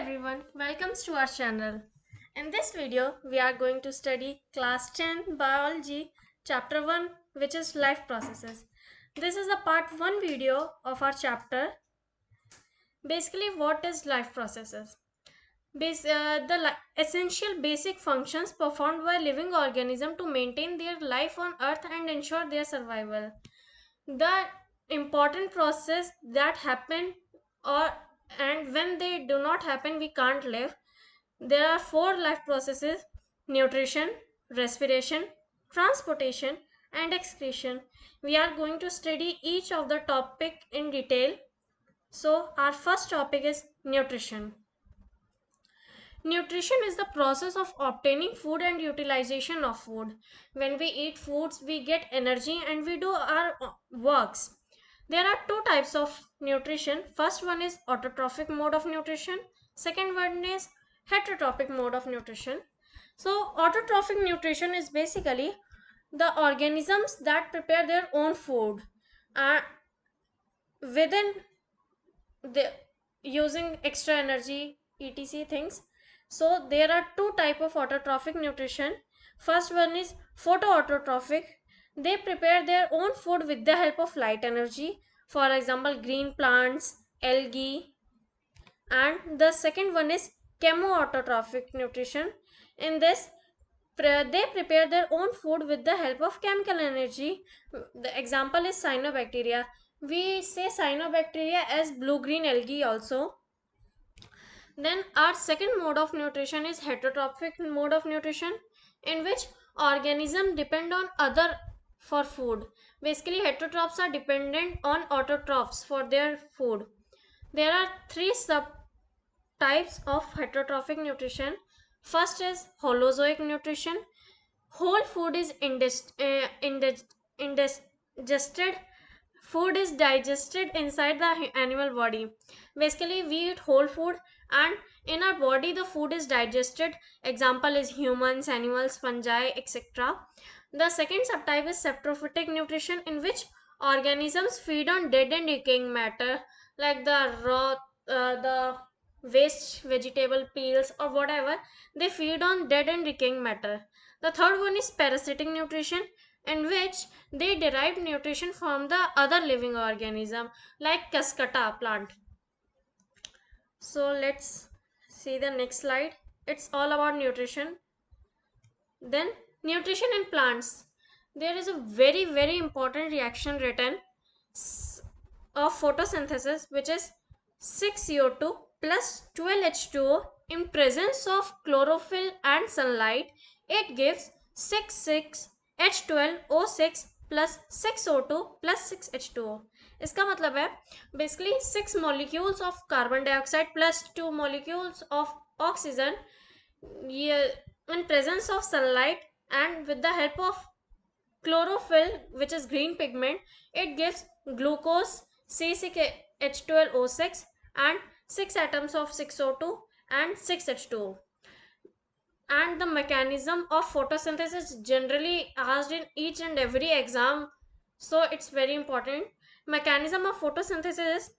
everyone, welcome to our channel. In this video, we are going to study class 10 biology chapter 1, which is life processes. This is the part 1 video of our chapter. Basically, what is life processes? Essential basic functions performed by living organisms to maintain their life on earth and ensure their survival. The important process that happen or and when they do not happen we can't live. There are four life processes: nutrition, respiration, transportation, and excretion. We are going to study each of the topic in detail. So our first topic is nutrition. Nutrition is the process of obtaining food and utilization of food. When we eat foods, we get energy and we do our works. There are two types of nutrition. First one is autotrophic mode of nutrition. Second one is heterotrophic mode of nutrition. So, autotrophic nutrition is basically the organisms that prepare their own food uh, within the using extra energy etc things. So there are two type of autotrophic nutrition. First one is photoautotrophic. They prepare their own food with the help of light energy, for example green plants, algae. And the second one is chemoautotrophic nutrition. In this, they prepare their own food with the help of chemical energy. The example is cyanobacteria. We say cyanobacteria as blue green algae also. Then our second mode of nutrition is heterotrophic mode of nutrition, in which organisms depend on other for food. Basically, heterotrophs are dependent on autotrophs for their food. There are three subtypes of heterotrophic nutrition. First is holozoic nutrition. Whole food is indigested. Food is digested inside the animal body. Basically, we eat whole food and in our body the food is digested. Example is humans, animals, fungi, etc. The second subtype is saprophytic nutrition, in which organisms feed on dead and decaying matter like the raw, the waste vegetable peels or whatever. They feed on dead and decaying matter. The third one is parasitic nutrition, in which they derive nutrition from the other living organism like cascata plant. So let's see the next slide. It's all about nutrition. Then nutrition in plants. There is a very important reaction written of photosynthesis, which is 6CO2 plus 12H2O in presence of chlorophyll and sunlight. It gives 66H12O6 plus 6O2 plus 6H2O. इसका मतलब है basically 6 molecules of carbon dioxide plus 2 molecules of oxygen in presence of sunlight, and with the help of chlorophyll, which is green pigment, it gives glucose C6H12O6 and 6 atoms of 6O2 and 6H2O. And the mechanism of photosynthesis is generally asked in each and every exam, so it's very important. Mechanism of photosynthesis is,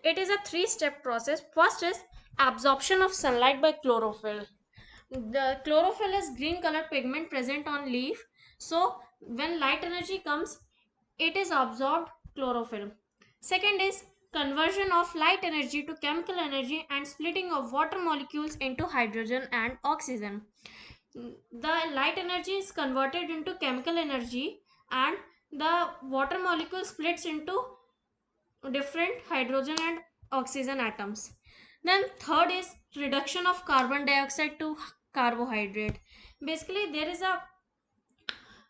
it is a three-step process. First is absorption of sunlight by chlorophyll. The chlorophyll is green color pigment present on leaf. So when light energy comes, it is absorbed chlorophyll. Second is conversion of light energy to chemical energy and splitting of water molecules into hydrogen and oxygen. The light energy is converted into chemical energy and the water molecule splits into different hydrogen and oxygen atoms. Then third is reduction of carbon dioxide to carbohydrate. Basically, there is a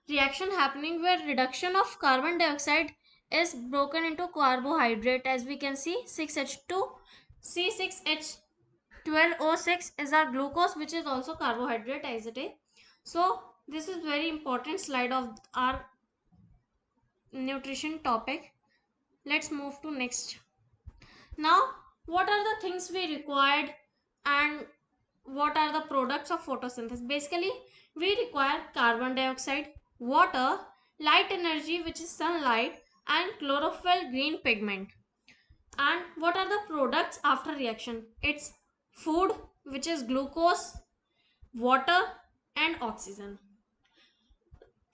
reaction happening where reduction of carbon dioxide is broken into carbohydrate. As we can see, 6H2 C6H12O6 is our glucose, which is also carbohydrate as it is. So this is very important slide of our nutrition topic. Let's move to next. Now, what are the things we required and what are the products of photosynthesis? Basically, we require carbon dioxide, water, light energy, which is sunlight, and chlorophyll green pigment. And what are the products after reaction? It's food which is glucose, water and oxygen.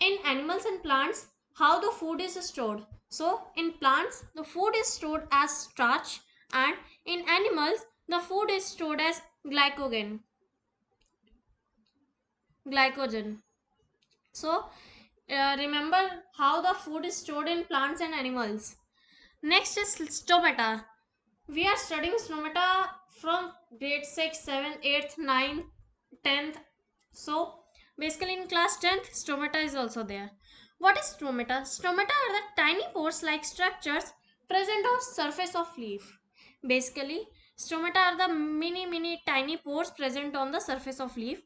In animals and plants, how the food is stored. So in plants the food is stored as starch, and in animals the food is stored as glycogen. So remember how the food is stored in plants and animals. Next is stomata. We are studying stomata from grade 6, 7, 8th, 9th, 10th. So basically in class 10th, stomata is also there. What is stomata? Stomata are the tiny pores like structures present on surface of leaf. Basically, stomata are the mini tiny pores present on the surface of leaf.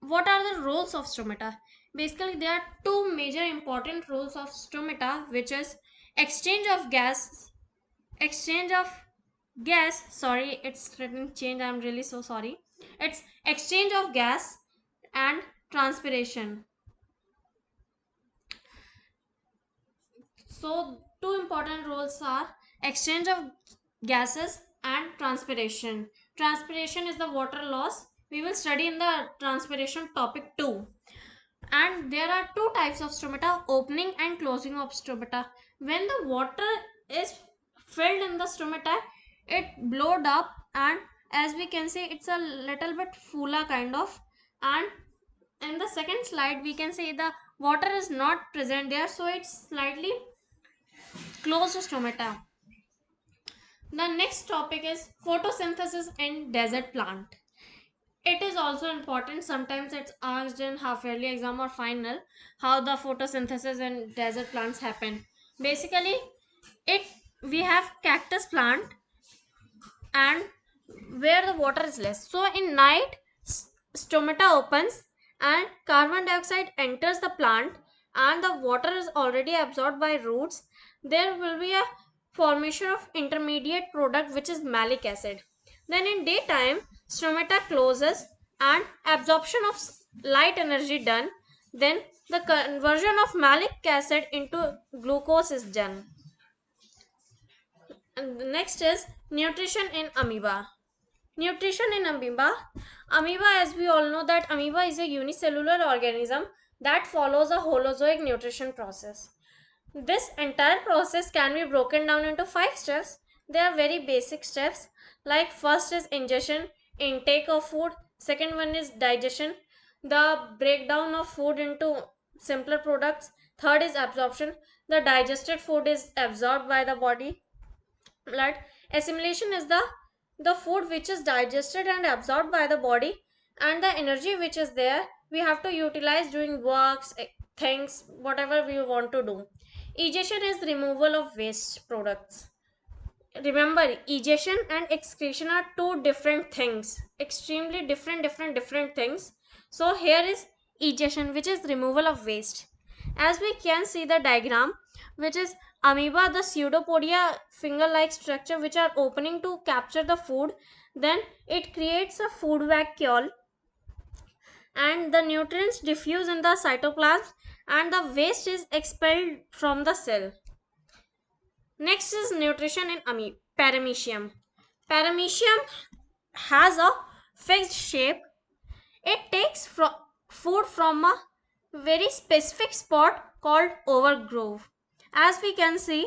What are the roles of stomata? Basically, there are two major important roles of stomata, which is exchange of gas exchange of sorry, it's written change, I'm really so sorry. It's exchange of gas and transpiration. So two important roles are exchange of gases and transpiration. Transpiration is the water loss. We will study in the transpiration topic too. And there are two types of stomata, opening and closing of stomata. When the water is filled in the stomata, it blowed up, and as we can see it's a little bit fula kind of. And in the second slide we can see the water is not present there, so it's slightly closed stomata. The next topic is photosynthesis in desert plant. It is also important. Sometimes it's asked in half yearly exam or final how the photosynthesis in desert plants happen. Basically, it we have cactus plant, and where the water is less. So in night, stomata opens and carbon dioxide enters the plant, and the water is already absorbed by roots. There will be a formation of intermediate product which is malic acid. Then in daytime, stomata closes and absorption of light energy done. Then the conversion of malic acid into glucose is done. And the next is nutrition in amoeba. Nutrition in amoeba. Amoeba, as we all know, that amoeba is a unicellular organism that follows a holozoic nutrition process. This entire process can be broken down into 5 steps. They are very basic steps. Like first is ingestion, intake of food. Second one is digestion, the breakdown of food into simpler products. Third is absorption. The digested food is absorbed by the body. Blood assimilation is the food which is digested and absorbed by the body, and the energy which is there we have to utilize doing works, things, whatever we want to do. Egestion is removal of waste products. Remember, egestion and excretion are two different things, extremely different things. So here is egestion, which is removal of waste. As we can see the diagram, which is amoeba, the pseudopodia finger like structure which are opening to capture the food. Then it creates a food vacuole, and the nutrients diffuse in the cytoplasm, and the waste is expelled from the cell. Next is nutrition in paramecium. Paramecium has a fixed shape. It takes food from a very specific spot called oral groove. As we can see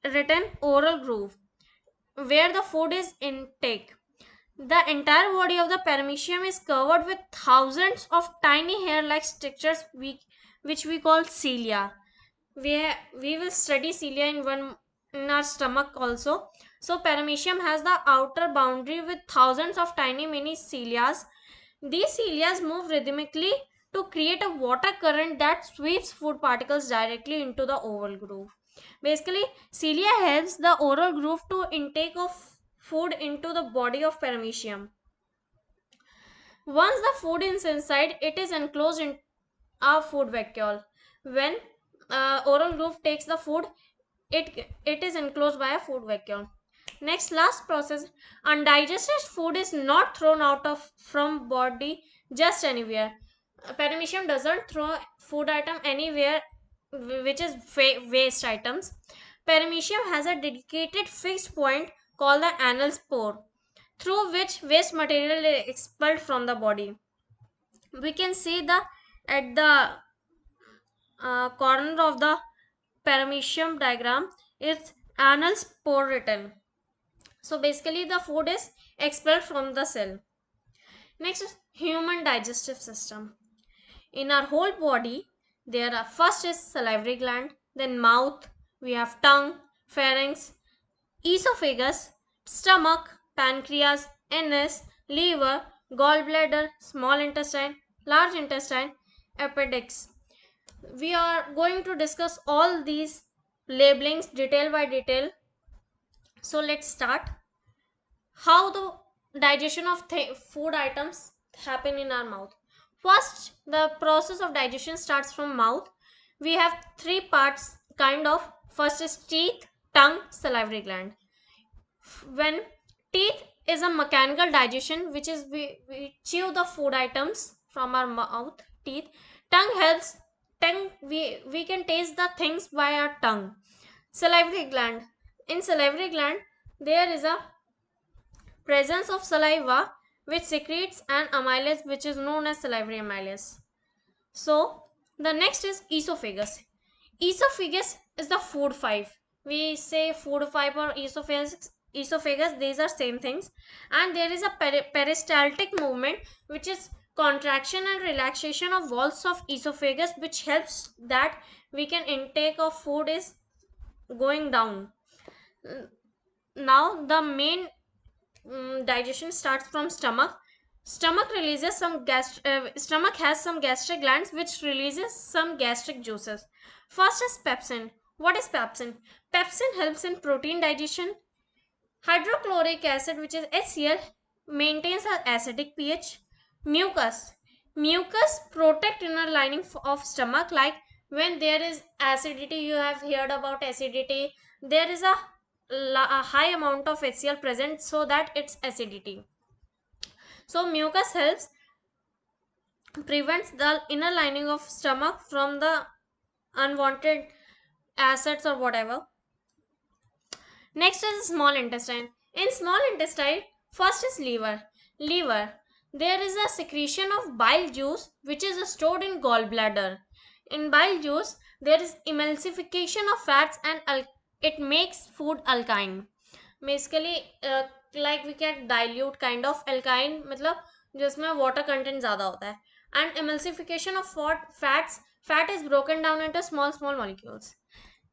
written oral groove, where the food is intake. The entire body of the paramecium is covered with thousands of tiny hair-like structures which we call cilia. We will study cilia in our stomach also. So paramecium has the outer boundary with thousands of tiny mini cilia. These cilia move rhythmically to create a water current that sweeps food particles directly into the oral groove. Basically, cilia helps the oral groove to intake of food into the body of paramecium. Once the food is inside, it is enclosed in a food vacuole. When oral groove takes the food, it is enclosed by a food vacuole. Next, last process, undigested food is not thrown out of from body just anywhere. Paramecium doesn't throw food item anywhere which is waste items. Paramecium has a dedicated fixed point called the anal spore. through which waste material is expelled from the body. We can see the at the corner of the paramecium diagram is anal spore written. So basically the food is expelled from the cell. Next is human digestive system. In our whole body, there are first is salivary gland, then mouth, we have tongue, pharynx, esophagus, stomach, pancreas, anus, liver, gallbladder, small intestine, large intestine, appendix. We are going to discuss all these labelings detail by detail. So let's start. How the digestion of food items happen in our mouth. First, the process of digestion starts from mouth. We have three parts kind of. First is teeth, tongue, salivary gland. When teeth is a mechanical digestion, which is we chew the food items from our mouth, teeth. Tongue helps. Tongue, we can taste the things by our tongue. Salivary gland. In salivary gland, there is a presence of saliva which secretes an amylase which is known as salivary amylase. So the next is esophagus. Esophagus is the food pipe. We say food pipe or esophagus. Esophagus, these are same things. And there is a peristaltic movement which is contraction and relaxation of walls of esophagus, which helps that we can intake of food is going down. Now the main digestion starts from stomach. Stomach releases some stomach has some gastric glands which releases some gastric juices. First is pepsin. What is pepsin? Pepsin helps in protein digestion. Hydrochloric acid, which is HCl, maintains an acidic pH. Mucus. Mucus protect inner lining of stomach, like when there is acidity, you have heard about acidity, there is a high amount of HCl present, so that it's acidity. So mucus helps prevents the inner lining of stomach from the unwanted acids or whatever. Next is small intestine. In small intestine, first is liver. Liver. There is a secretion of bile juice which is stored in gallbladder. In bile juice, there is emulsification of fats and it makes food alkaline. Basically, like we can dilute kind of alkaline, मतलब जिसमें water content ज़्यादा होता है. And emulsification of fats, fat is broken down into small molecules.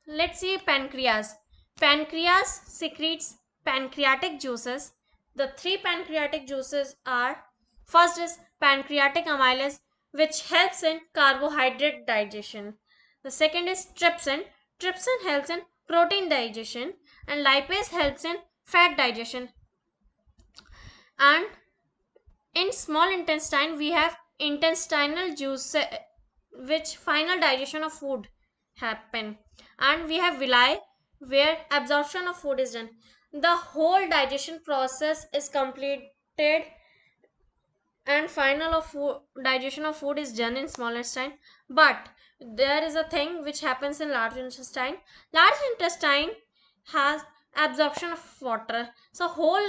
Let's see pancreas. Pancreas secretes pancreatic juices. The three pancreatic juices are, first is pancreatic amylase, which helps in carbohydrate digestion. The second is trypsin. Trypsin helps in protein digestion, and lipase helps in fat digestion. And in small intestine, we have intestinal juice, which final digestion of food happen. And we have villi, where absorption of food is done. The whole digestion process is completed, and final of digestion of food is done in small intestine. But there is a thing which happens in large intestine. Large intestine has absorption of water. So whole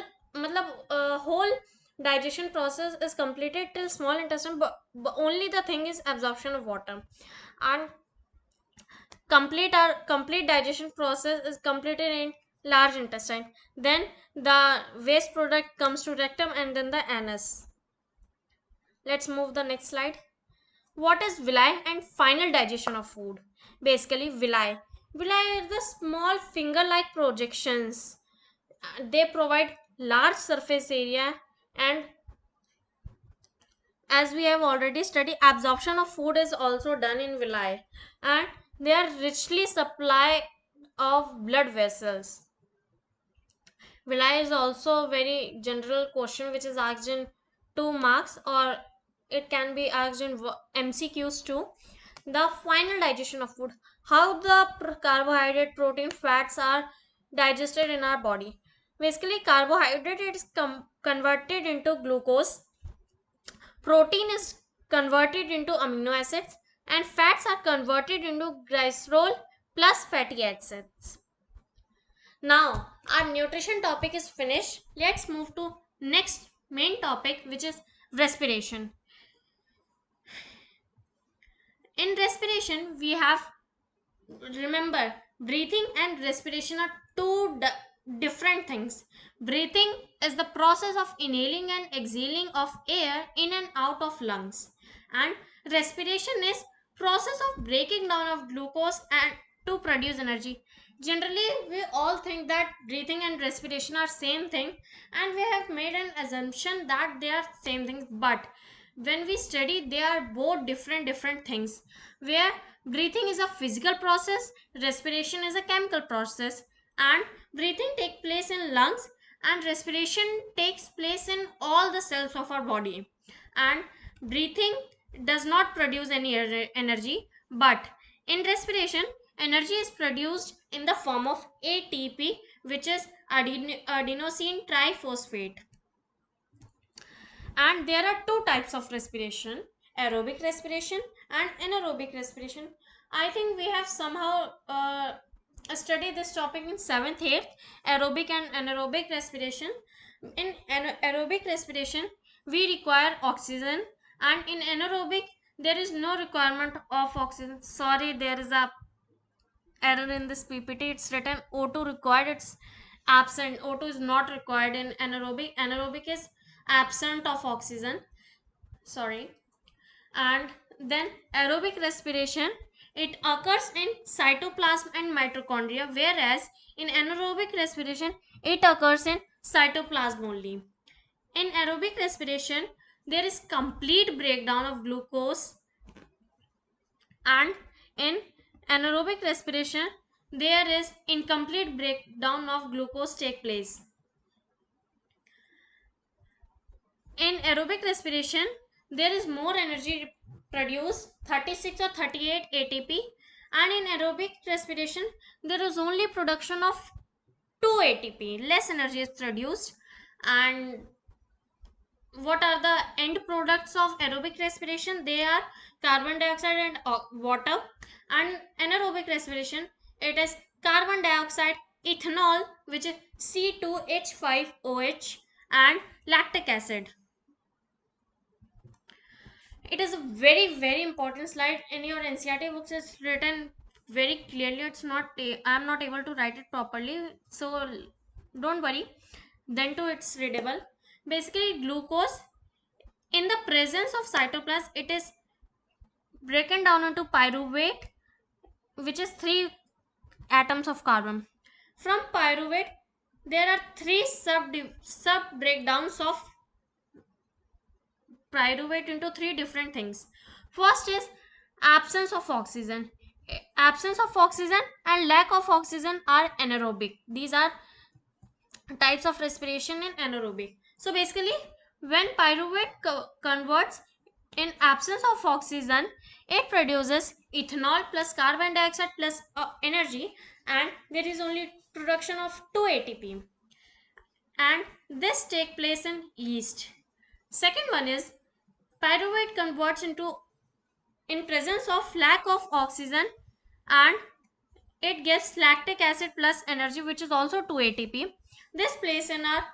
digestion process is completed till small intestine, but only the thing is absorption of water. And complete digestion process is completed in large intestine. Then the waste product comes to rectum and then the anus. Let's move the next slide. What is villi and final digestion of food? Basically, villi are the small finger like projections. They provide large surface area, and as we have already studied, absorption of food is also done in villi, and they are richly supply of blood vessels. Villi is also a very general question which is asked in 2 marks, or it can be asked in MCQs too. The final digestion of food. How the carbohydrate, protein, fats are digested in our body. Basically, carbohydrate is converted into glucose. Protein is converted into amino acids, and fats are converted into glycerol plus fatty acids. Now, our nutrition topic is finished. Let's move to Next main topic, which is respiration. In respiration, we have, remember, breathing and respiration are different things. Breathing is the process of inhaling and exhaling of air in and out of lungs, and respiration is process of breaking down of glucose and to produce energy. Generally, we all think that breathing and respiration are same thing, and we have made an assumption that they are same things, but when we study, they are both different things, where breathing is a physical process, respiration is a chemical process, and breathing takes place in lungs and respiration takes place in all the cells of our body. And breathing does not produce any energy, but in respiration, energy is produced in the form of ATP, which is adenosine triphosphate. And there are two types of respiration: aerobic respiration and anaerobic respiration. I think we have somehow studied this topic in 7th 8th, aerobic and anaerobic respiration. In aerobic respiration, we require oxygen, and in anaerobic, there is no requirement of oxygen. Sorry, there is a error in this PPT. It's written O2 required, it's absent. O2 is not required in anaerobic. Anaerobic is absent of oxygen, sorry. And then aerobic respiration, it occurs in cytoplasm and mitochondria, whereas in anaerobic respiration it occurs in cytoplasm only. In aerobic respiration, there is complete breakdown of glucose, and in anaerobic respiration, there is incomplete breakdown of glucose take place. In aerobic respiration, there is more energy produced, 36 or 38 ATP, and in aerobic respiration, there is only production of 2 ATP. Less energy is produced. And what are the end products of aerobic respiration? They are carbon dioxide and water. And anaerobic respiration, it is carbon dioxide, ethanol, which is C2H5OH, and lactic acid. It is a very important slide in your NCERT books. It's written very clearly. It's not I'm not able to write it properly, so don't worry. Then too, it's readable. Basically, glucose in the presence of cytoplasm, it is broken down into pyruvate, which is 3 atoms of carbon. From pyruvate, there are 3 sub breakdowns of pyruvate into 3 different things. First is absence of oxygen. Absence of oxygen and lack of oxygen are anaerobic. These are types of respiration in anaerobic. So basically, when pyruvate converts in absence of oxygen, it produces ethanol plus carbon dioxide plus energy, and there is only production of 2 ATP, and this take place in yeast. Second one is pyruvate converts into in presence of lack of oxygen, and it gives lactic acid plus energy, which is also 2 ATP. This place in our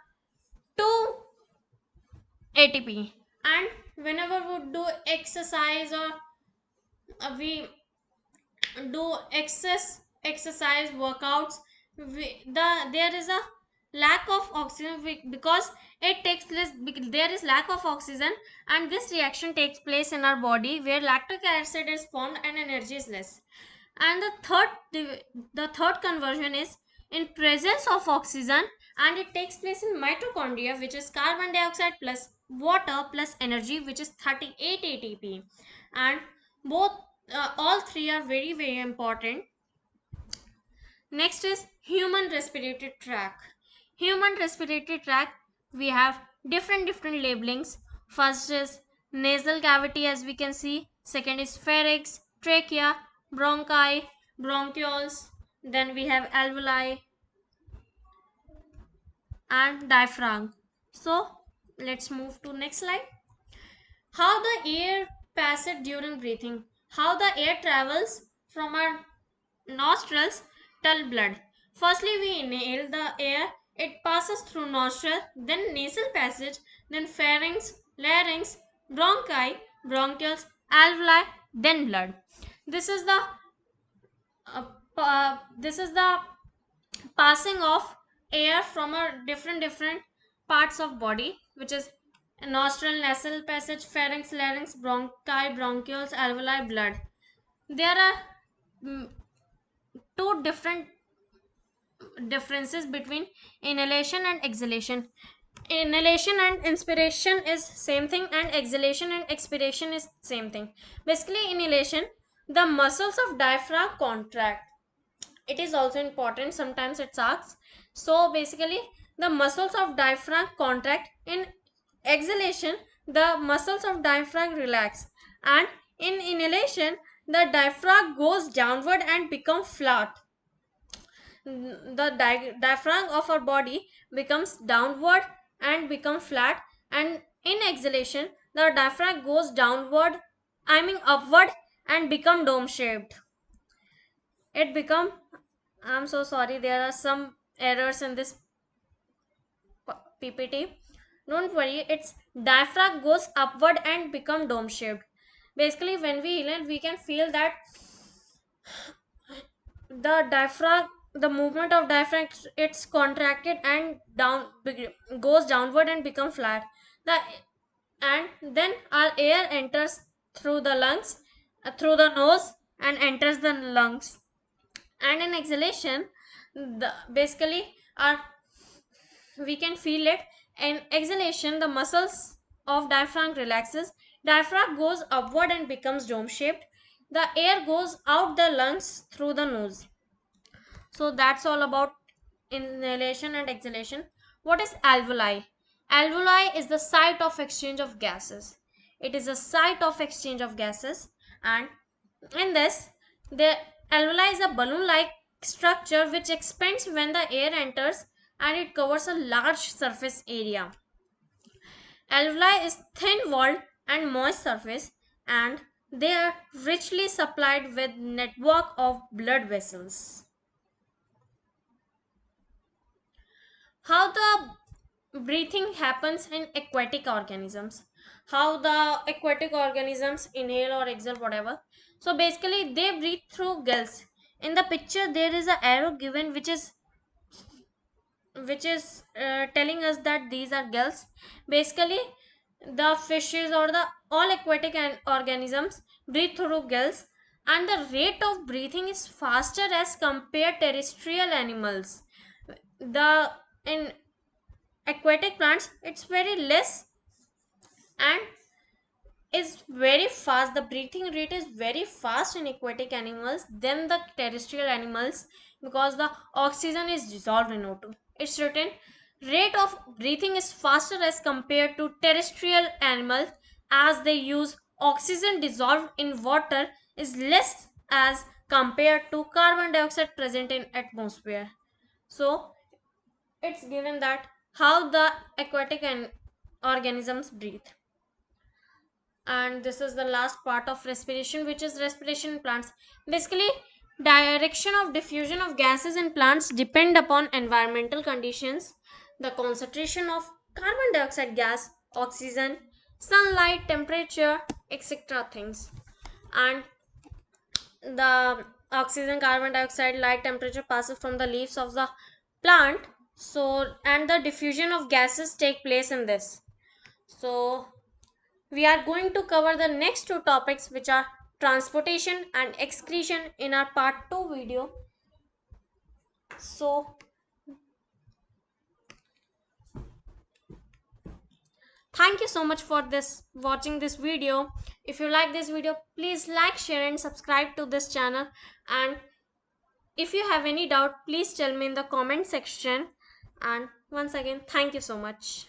2 ATP. And whenever we do exercise, or we do exercise workouts, there is a lack of oxygen, because it takes place, there is lack of oxygen, and this reaction takes place in our body where lactic acid is formed and energy is less. And the third conversion is in presence of oxygen, and it takes place in mitochondria, which is carbon dioxide plus water plus energy, which is 38 ATP. And both all three are very important. Next is human respiratory tract. Human respiratory tract, we have different labelings. First is nasal cavity, as we can see. Second is pharynx, trachea, bronchi, bronchioles. Then we have alveoli and diaphragm. So let's move to next slide. How the air passes during breathing. How the air travels from our nostrils till blood. Firstly, we inhale the air. It passes through nostril, then nasal passage, then pharynx, larynx, bronchi, bronchioles, alveoli, then blood. This is the this is the passing of air from a different parts of body, which is nostril, nasal passage, pharynx, larynx, bronchi, bronchioles, alveoli, blood. There are mm, two different differences between inhalation and exhalation. Inhalation and inspiration is same thing, and exhalation and expiration is same thing. Basically, inhalation, the muscles of diaphragm contract. It is also important, sometimes it's asked. So basically, the muscles of diaphragm contract. In exhalation, the muscles of diaphragm relax, and in inhalation, the diaphragm goes downward and become flat. The diaphragm of our body becomes downward and become flat, and in exhalation the diaphragm goes downward, I mean upward, and become dome shaped. It become, I'm so sorry, there are some errors in this ppt. Don't worry, its diaphragm goes upward and become dome shaped. Basically, when we inhale, we can feel that the diaphragm, the movement of diaphragm, it's contracted and down, goes downward and become flat. The and then our air enters through the lungs, through the nose, and enters the lungs. And in exhalation, basically our, we can feel it. In exhalation, the muscles of diaphragm relaxes, diaphragm goes upward and becomes dome shaped, the air goes out the lungs through the nose. So that's all about inhalation and exhalation. What is alveoli? Alveoli is the site of exchange of gases. It is a site of exchange of gases, and in this, the alveoli is a balloon-like structure which expands when the air enters, and it covers a large surface area. Alveoli is thin-walled and moist surface, and they are richly supplied with network of blood vessels. How the breathing happens in aquatic organisms, how the aquatic organisms inhale or exhale, whatever. So basically they breathe through gills. In the picture there is an arrow given which is telling us that these are gills. Basically, the fishes or the all aquatic organisms breathe through gills, and the rate of breathing is faster as compared terrestrial animals. The in aquatic plants, it's very less and is very fast. The breathing rate is very fast in aquatic animals than the terrestrial animals, because the oxygen is dissolved in O2. It's written rate of breathing is faster as compared to terrestrial animals, as they use oxygen dissolved in water is less as compared to carbon dioxide present in atmosphere. So it's given that how the aquatic and organisms breathe. And this is the last part of respiration, which is respiration in plants. Basically, direction of diffusion of gases in plants depend upon environmental conditions, the concentration of carbon dioxide gas, oxygen, sunlight, temperature, etc. things. And the oxygen, carbon dioxide, light, temperature passes from the leaves of the plant. So and the diffusion of gases take place in this. So we are going to cover the next two topics, which are transportation and excretion, in our part 2 video. So thank you so much for this watching this video. If you like this video, please like, share and subscribe to this channel. And if you have any doubt, please tell me in the comment section. And once again, thank you so much.